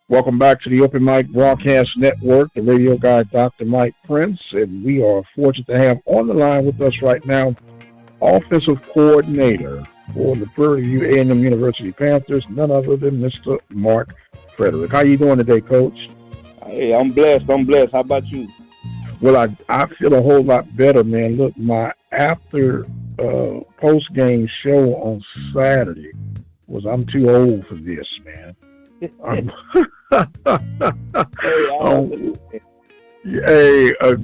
Welcome back to the Open Mic Broadcast Network, the radio guy, Dr. Mike Prince, and we are fortunate to have on the line with us right now, offensive coordinator for the Prairie A&M University Panthers, none other than Mr. Mark Frederick. How you doing today, Coach? Hey, I'm blessed. How about you? Well, I feel a whole lot better, man. Look, my after post-game show on Saturday was I'm too old for this, man. A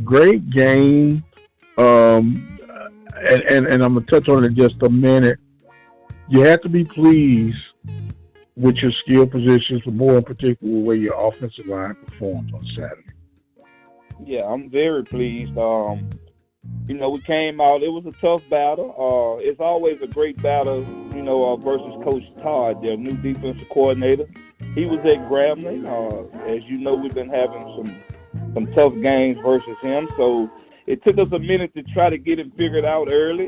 great game, and I'm gonna touch on it in just a minute. You have to be pleased with your skill positions, but more in particular, the way your offensive line performed on Saturday. Yeah, I'm very pleased. We came out. It was a tough battle. It's always a great battle, versus Coach Todd, their new defensive coordinator. He was at Grambling. As you know, we've been having some tough games versus him. So it took us a minute to try to get it figured out early.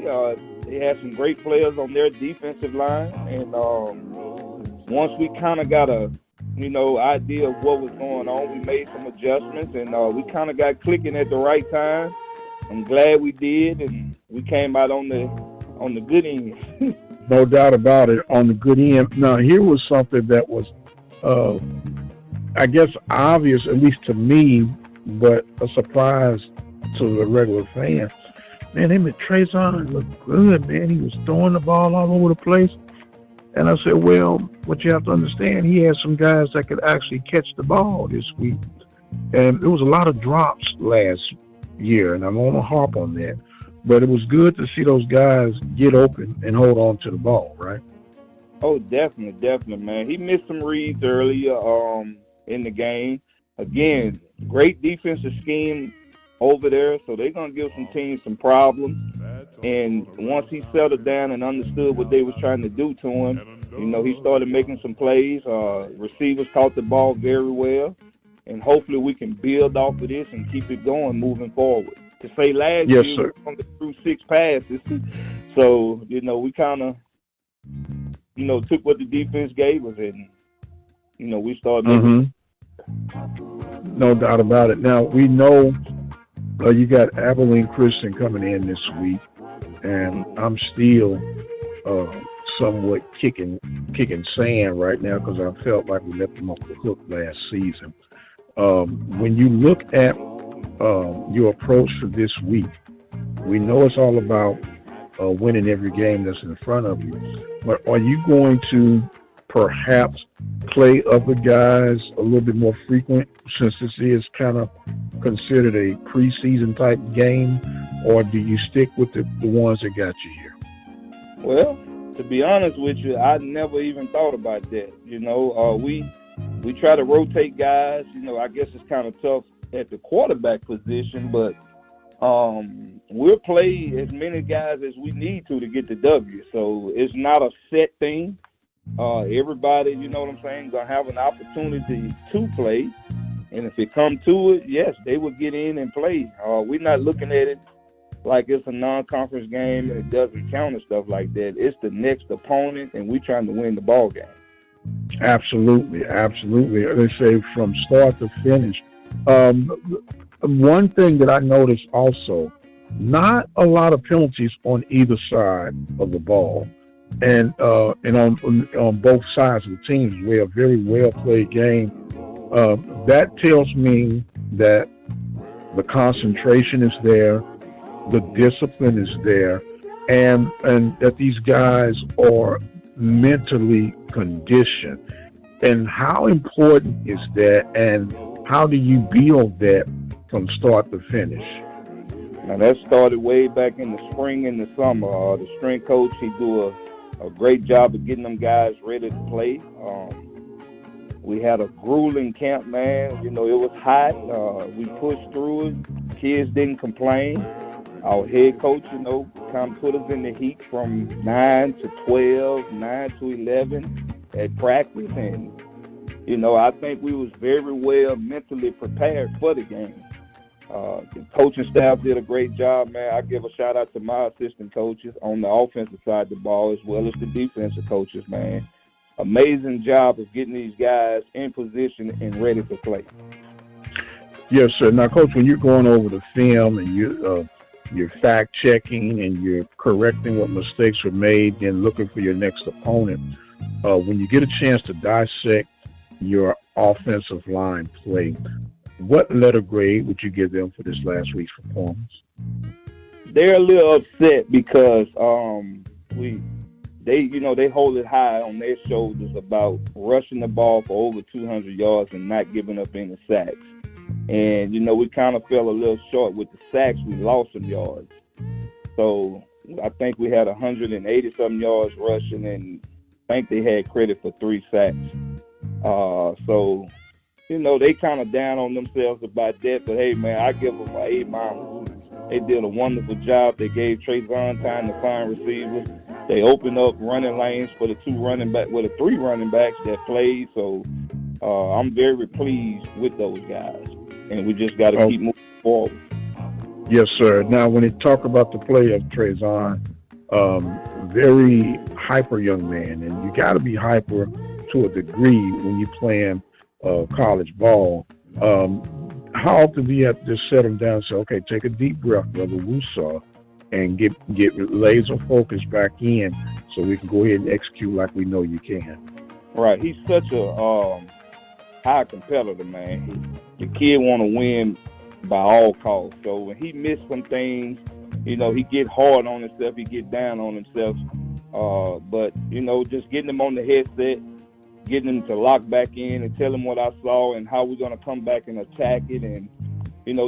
They had some great players on their defensive line. And once we kind of got a, idea of what was going on, we made some adjustments. And we kind of got clicking at the right time. I'm glad we did. And we came out on the good end. No doubt about it, on the good end. Now, here was something that was, I guess, obvious, at least to me, but a surprise to the regular fans. Man, him and Trayson looked good, man. He was throwing the ball all over the place. And I said, well, what you have to understand, he had some guys that could actually catch the ball this week. And there was a lot of drops last year, and I'm going to harp on that. But it was good to see those guys get open and hold on to the ball, right? Oh, definitely, man. He missed some reads earlier in the game. Again, great defensive scheme over there, so they're going to give some teams some problems. And once he settled down and understood what they was trying to do to him, he started making some plays. Receivers caught the ball very well. And hopefully we can build off of this and keep it going moving forward. To say last year, we only threw 6 passes. So, we kind of, took what the defense gave us and, we started making. No doubt about it. Now, we know you got Abilene Christian coming in this week, and I'm still somewhat kicking sand right now because I felt like we left them off the hook last season. When you look at your approach for this week, we know it's all about winning every game that's in front of you. But are you going to perhaps play other guys a little bit more frequent since this is kind of considered a preseason type game, or do you stick with the ones that got you here? Well, to be honest with you, I never even thought about that. We try to rotate guys. I guess it's kind of tough at the quarterback position, but we'll play as many guys as we need to get the W. So it's not a set thing. Everybody, going to have an opportunity to play. And if it come to it, yes, they will get in and play. We're not looking at it like it's a non-conference game and it doesn't count and stuff like that. It's the next opponent, and we're trying to win the ball game. Absolutely. They say from start to finish. One thing that I noticed also, not a lot of penalties on either side of the ball, and on both sides of the teams. We're a very well played game. That tells me that the concentration is there, the discipline is there, and that these guys are mentally conditioned. And how important is that, and how do you build that from start to finish? Now, that started way back in the spring and the summer. The strength coach, he do a great job of getting them guys ready to play. We had a grueling camp, man. It was hot. We pushed through it. Kids didn't complain. Our head coach, kind of put us in the heat from 9 to 12, 9 to 11 at practice. And, I think we was very well mentally prepared for the game. The coaching staff did a great job, man. I give a shout-out to my assistant coaches on the offensive side of the ball as well as the defensive coaches, man. amazing job of getting these guys in position and ready to play. Yes, sir. Now, Coach, when you're going over the film and you're fact checking and you're correcting what mistakes were made, then looking for your next opponent, when you get a chance to dissect your offensive line play, what letter grade would you give them for this last week's performance? They're a little upset because they hold it high on their shoulders about rushing the ball for over 200 yards and not giving up any sacks. And, we kind of fell a little short with the sacks. We lost some yards. So I think we had 180-something yards rushing, and I think they had credit for 3 sacks. So, they kind of down on themselves about that. But, hey, man, I give them an A-. They did a wonderful job. They gave Trayvon time to find receivers. They opened up running lanes for the 3 running backs that played. So I'm very pleased with those guys. And we just got to keep moving forward. Yes, sir. Now, when you talk about the play of Trayvon, very hyper young man, and you got to be hyper to a degree when you're playing college ball. How often do you have to just set him down and say, okay, take a deep breath, brother Wusaw, and get laser focused back in so we can go ahead and execute like we know you can? Right. He's such a high competitor, man. The kid want to win by all costs. So when he missed some things, he get hard on himself, he get down on himself. But, just getting him on the headset, getting him to lock back in and tell him what I saw and how we're going to come back and attack it, and,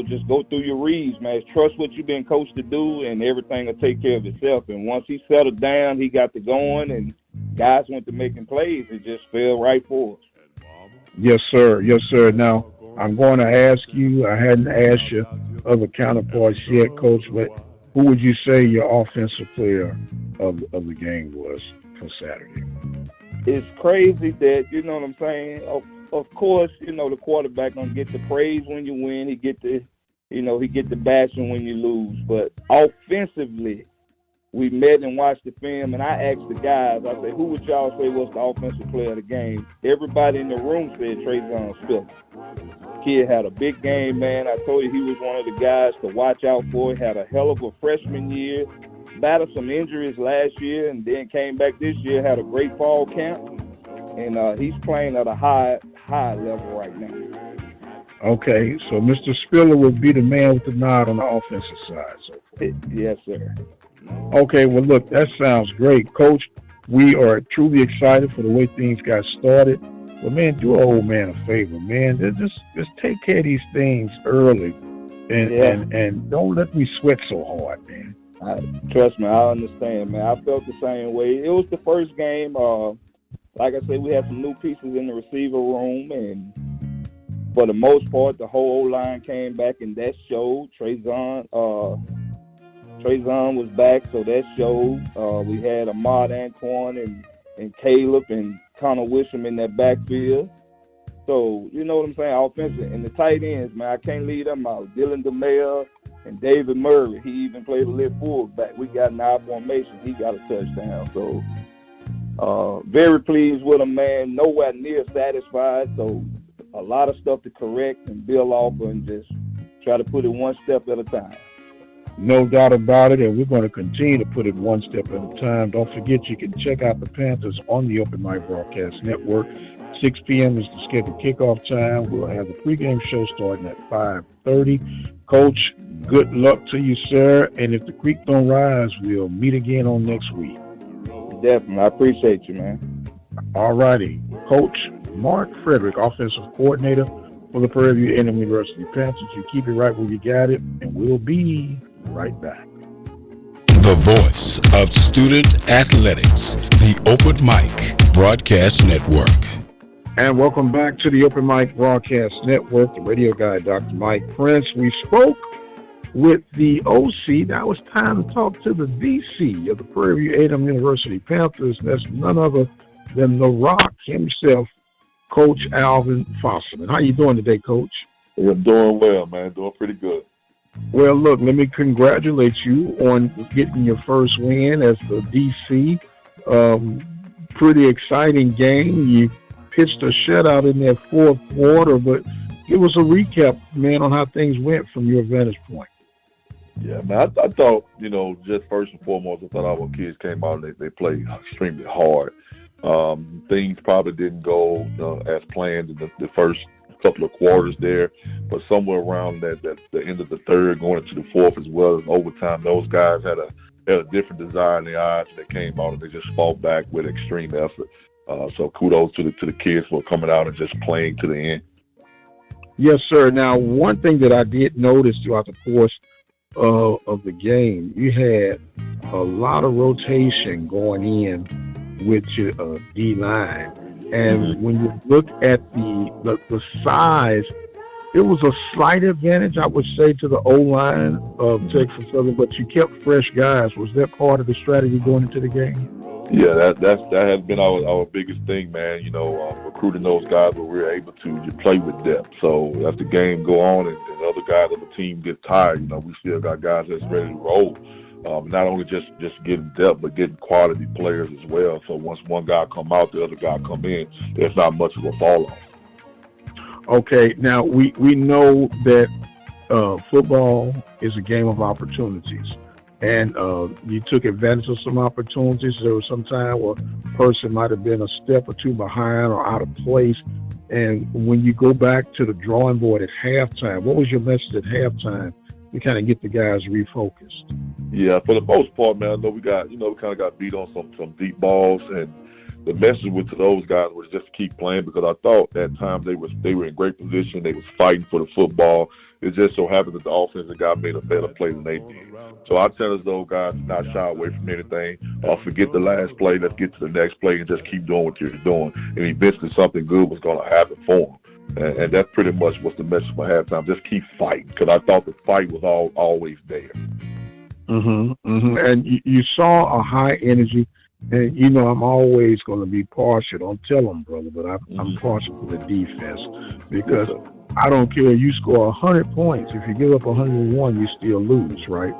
just go through your reads, man. Trust what you've been coached to do, and everything will take care of itself. And once he settled down, he got to going, and guys went to making plays. It just fell right for us. Yes, sir. Yes, sir. Now, I'm going to ask you, I hadn't asked your other counterparts yet, Coach, but who would you say your offensive player of the game was for Saturday? It's crazy that, you know what I'm saying, of course, the quarterback going to get the praise when you win. He get the bashing when you lose. But offensively, we met and watched the film, and I asked the guys, I said, who would y'all say was the offensive player of the game? Everybody in the room said Trayvon Spiller. Kid had a big game, man. I told you he was one of the guys to watch out for. He had a hell of a freshman year, battled some injuries last year, and then came back this year, had a great fall camp, and he's playing at a high level right now. Okay, so Mr. Spiller would be the man with the nod on the offensive side. So yes, sir. Okay, well, look, that sounds great. Coach, we are truly excited for the way things got started. But, man, do an old man a favor, man. Just take care of these things early and don't let me sweat so hard, man. Trust me, I understand, man. I felt the same way. It was the first game. Like I said, we had some new pieces in the receiver room, and for the most part, the whole O-line came back, and that showed. Trayvon was back, so that showed. We had Ahmad Anquan and Caleb and Connor Wisham in that backfield. So, you know what I'm saying, offensive. And the tight ends, man, I can't leave them out. Dylan DeMail and David Murray. He even played a little fullback. We got an I formation. He got a touchdown. So, very pleased with him, man. Nowhere near satisfied. So, a lot of stuff to correct and build off and just try to put it one step at a time. No doubt about it, and we're going to continue to put it one step at a time. Don't forget, you can check out the Panthers on the Open Mic Broadcast Network. 6 p.m. is the scheduled kickoff time. We'll have the pregame show starting at 5:30. Coach, good luck to you, sir, and if the creek don't rise, we'll meet again on next week. Definitely. I appreciate you, man. All righty. Coach Mark Frederick, offensive coordinator for the Prairie University Panthers. You keep it right where you got it, and we'll be right back. The voice of student athletics, the Open Mic Broadcast Network. And welcome back to the Open Mic Broadcast Network, the radio guy, Dr. Mike Prince. We spoke with the OC. Now it's time to talk to the DC of the Prairie University Panthers. That's none other than the Rock himself, Coach Alvin FOSSELMAN. How you doing today, Coach? I'm doing well, man. Doing pretty good. Well, look, let me congratulate you on getting your first win as the DC. pretty exciting game. You pitched a shutout in that fourth quarter, but give us a recap, man, on how things went from your vantage point. Yeah, man, I thought, just first and foremost, I thought our kids came out and they played extremely hard. Things probably didn't go as planned in the first couple of quarters there, but somewhere around the end of the third, going into the fourth as well as overtime, those guys had a different desire in their eyes, and they came out and they just fought back with extreme effort. So kudos to the kids for coming out and just playing to the end. Yes, sir. Now, one thing that I did notice throughout the course of the game, you had a lot of rotation going in with your D-line. And when you look at the size, it was a slight advantage, I would say, to the O-line of Texas Southern, but you kept fresh guys. Was that part of the strategy going into the game? Yeah, that has been our biggest thing, man. Recruiting those guys where we're able to play with depth. So as the game go on and other guys on the team get tired, we still got guys that's ready to roll. Not only just getting depth, but getting quality players as well. So once one guy come out, the other guy come in. There's not much of a fall off. Okay, now we know that football is a game of opportunities. And you took advantage of some opportunities. There was some time where a person might have been a step or two behind or out of place. And when you go back to the drawing board at halftime, what was your message at halftime to kind of get the guys refocused? Yeah, for the most part, man, I know we kind of got beat on some deep balls, and the message to those guys was just keep playing, because I thought at times they were in great position. They was fighting for the football. It just so happened that the offensive guy made a better play than they did. So I tell those guys to not shy away from anything. Forget the last play. Let's get to the next play and just keep doing what you're doing. And eventually something good was going to happen for them. And that's pretty much what's the message for halftime. Just keep fighting, because I thought the fight was always there. And you saw a high energy. And, I'm always going to be partial. Don't tell them, brother, but I'm partial to the defense, because I don't care. You score 100 points. If you give up 101, you still lose, right?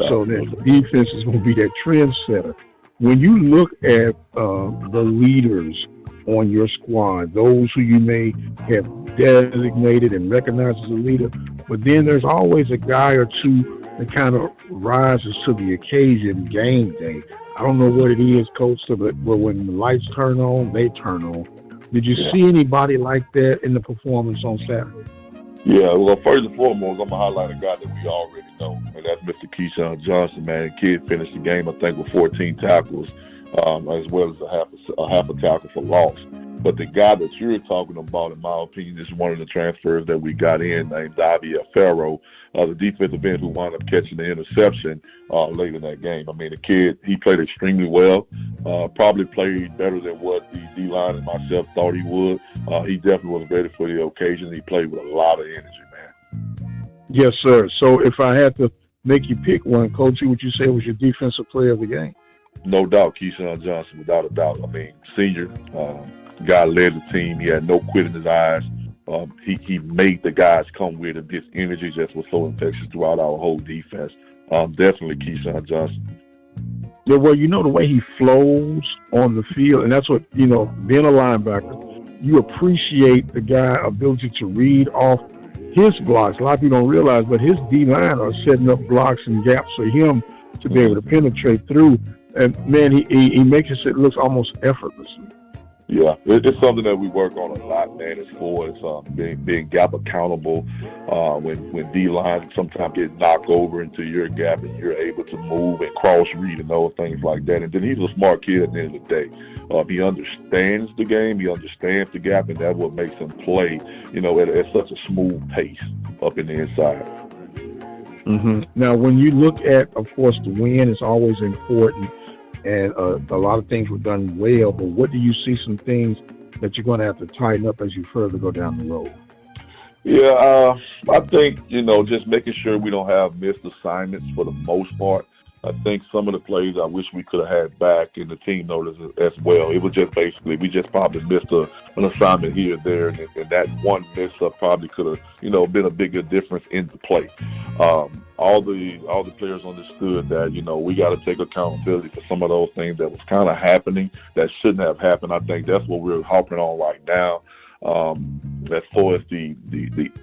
So that defense is going to be that trendsetter. When you look at the leaders on your squad, those who you may have designated and recognized as a leader, but then there's always a guy or two that kind of rises to the occasion game day. I don't know what it is, Coach, but when the lights turn on, they turn on. Did you see anybody like that in the performance on Saturday? Yeah, well, first and foremost, I'm going to highlight a guy that we already know, and that's Mr. Keyshawn Johnson, man. The kid finished the game, I think, with 14 tackles, as well as a half a tackle for loss. But the guy that you're talking about, in my opinion, is one of the transfers that we got in, named Davia Farrow, the defensive end who wound up catching the interception late in that game. I mean, the kid, he played extremely well, probably played better than what the D-line and myself thought he would. He definitely was ready for the occasion. He played with a lot of energy, man. Yes, sir. So if I had to make you pick one, Coach, who would you say was your defensive player of the game? No doubt, Keyshawn Johnson, without a doubt. I mean, senior, guy led the team. He had no quit in his eyes. He made the guys come with him. His energy just was so infectious throughout our whole defense. Definitely Keyshawn Johnson. Yeah, well, the way he flows on the field, and that's what, being a linebacker, you appreciate the guy's ability to read off his blocks. A lot of people don't realize, but his D-line are setting up blocks and gaps for him to be able to penetrate through. And, man, he makes it look almost effortlessly. Yeah, it's something that we work on a lot, man, as far as being gap accountable. When D-line sometimes get knocked over into your gap and you're able to move and cross-read and those things like that. And then he's a smart kid at the end of the day. He understands the game. He understands the gap, and that's what makes him play, at such a smooth pace up in the inside. Now, when you look at, of course, the win is always important. And a lot of things were done well, but what do you see some things that you're going to have to tighten up as you further go down the road? Yeah, I think, just making sure we don't have missed assignments for the most part. I think some of the plays I wish we could have had back in the team notice as well. It was just basically, we just probably missed an assignment here or there, and that one miss up probably could have, been a bigger difference in the play. all the players understood that, you know, we got to take accountability for some of those things that was kind of happening that shouldn't have happened. I think that's what we're harping on right now. As far as the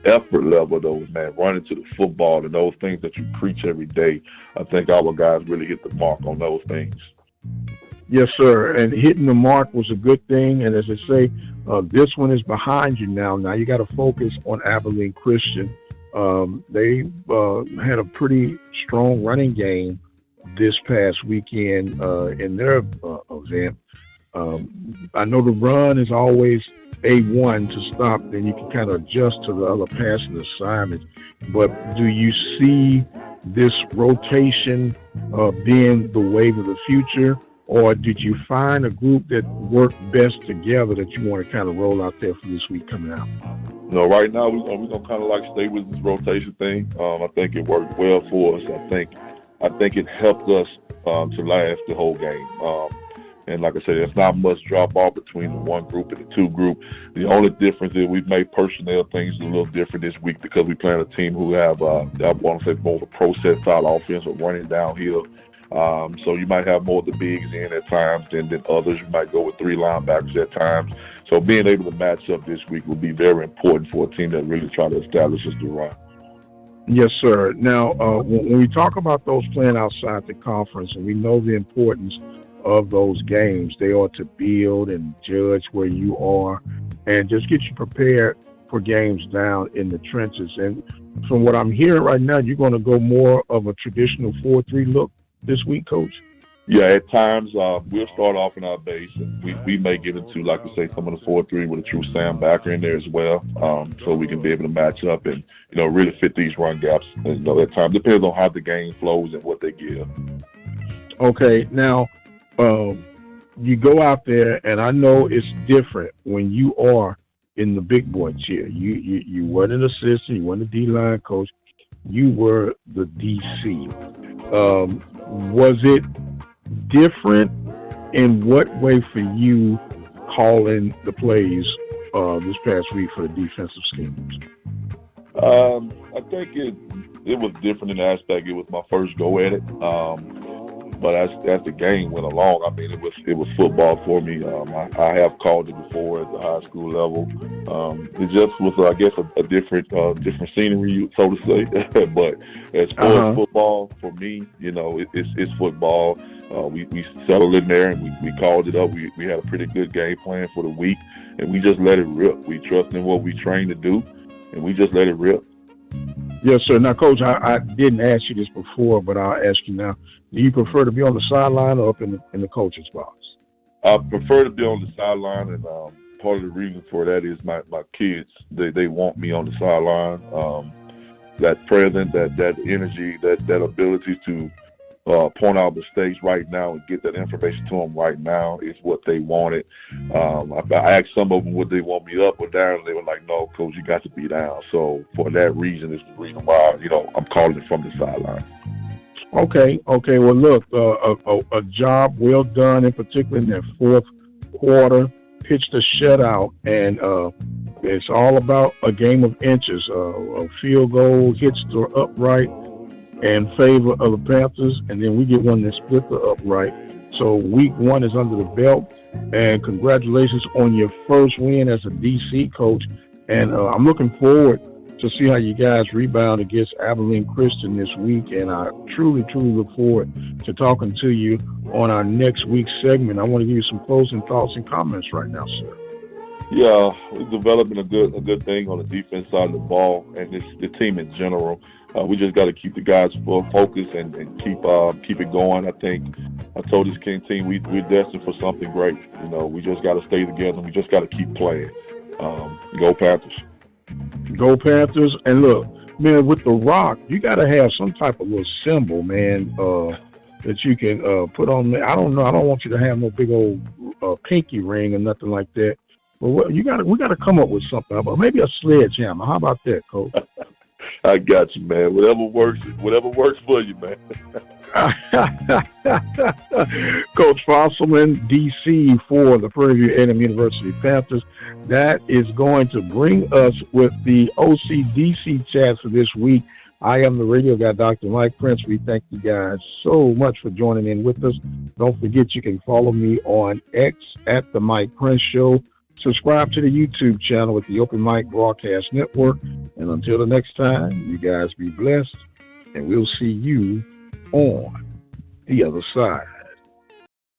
effort level, though, man, running to the football and those things that you preach every day, I think our guys really hit the mark on those things. Yes, sir. And hitting the mark was a good thing. And as I say, this one is behind you now. Now you got to focus on Abilene Christian. They had a pretty strong running game this past weekend in their event. I know the run is always A1 to stop, then you can kind of adjust to the other passing assignments. But do you see this rotation being the wave of the future, or did you find a group that worked best together that you want to kind of roll out there for this week coming out? No, right now we're gonna kind of like stay with this rotation thing. I think it worked well for us. I think it helped us to last the whole game. And like I said, there's not much drop off between the one group and the two group. The only difference is we've made personnel things a little different this week because we playing a team who have, I want to say, more of a pro set style offense or running downhill. So you might have more of the bigs in at times than others. You might go with 3 linebackers at times. So being able to match up this week will be very important for a team that really try to establish us the run. Yes, sir. Now, when we talk about those playing outside the conference, and we know the importance of those games, they are to build and judge where you are and just get you prepared for games down in the trenches. And from what I'm hearing right now, you're going to go more of a traditional 4-3 look this week, Coach? Yeah, at times we'll start off in our base, and we may get into, like I say, some of the 4-3 with a true Sam backer in there as well, so we can be able to match up and, you know, really fit these run gaps. And, you know, at times depends on how the game flows and what they give. Okay, now you go out there, and I know it's different when you are in the big boy chair. You weren't an assistant, you weren't a D-line coach, you were the DC. Was it different in what way for you calling the plays this past week for the defensive schemes? I think it was different in the aspect it was my first go at it. But as the game went along, I mean, it was football for me. I have called it before at the high school level. It just was, I guess, a different scenery, so to say. But as far as football, for me, you know, it's football. We settled in there and we called it up. We had a pretty good game plan for the week, and we just let it rip. We trust in what we trained to do, and we just let it rip. Yes, sir. Now, Coach, I didn't ask you this before, but I'll ask you now. Do you prefer to be on the sideline or up in the coach's box? I prefer to be on the sideline, and part of the reason for that is my kids. They want me on the sideline. That presence, that energy, that ability to point out mistakes right now and get that information to them right now is what they wanted. I asked some of them would they want me up or down, and they were like, "No, Coach, you got to be down." So for that reason is the reason why, you know, I'm calling it from the sideline. Okay. Well, look, a job well done, in particular in that fourth quarter. Pitched a shutout, and it's all about a game of inches. A field goal hits the upright in favor of the Panthers, and then we get one that split the upright. So week 1 is under the belt, and congratulations on your first win as a DC coach. And I'm looking forward to see how you guys rebound against Abilene Christian this week, and I truly look forward to talking to you on our next week's segment. I want to give you some closing thoughts and comments right now, sir. Yeah, we're developing a good thing on the defense side of the ball, and the team in general. We just got to keep the guys focused and keep it going. I think I told this King team we're destined for something great. You know, we just got to stay together. We just got to keep playing. Go Panthers. Go Panthers. And look, man, with the rock, you got to have some type of little symbol, man, that you can put on there. I don't know. I don't want you to have no big old pinky ring or nothing like that. But we got to come up with something. But maybe a sledgehammer. How about that, Coach? I got you, man. Whatever works for you, man. Coach FOSSELMAN, DC for the Prairie A&M University Panthers. That is going to bring us with the OC-DC chats for this week. I am the radio guy, Dr. Mike Prince. We thank you guys so much for joining in with us. Don't forget you can follow me on X at The Mike Prince Show. Subscribe to the YouTube channel with the Open Mic Broadcast Network. And until the next time, you guys be blessed, and we'll see you on the other side.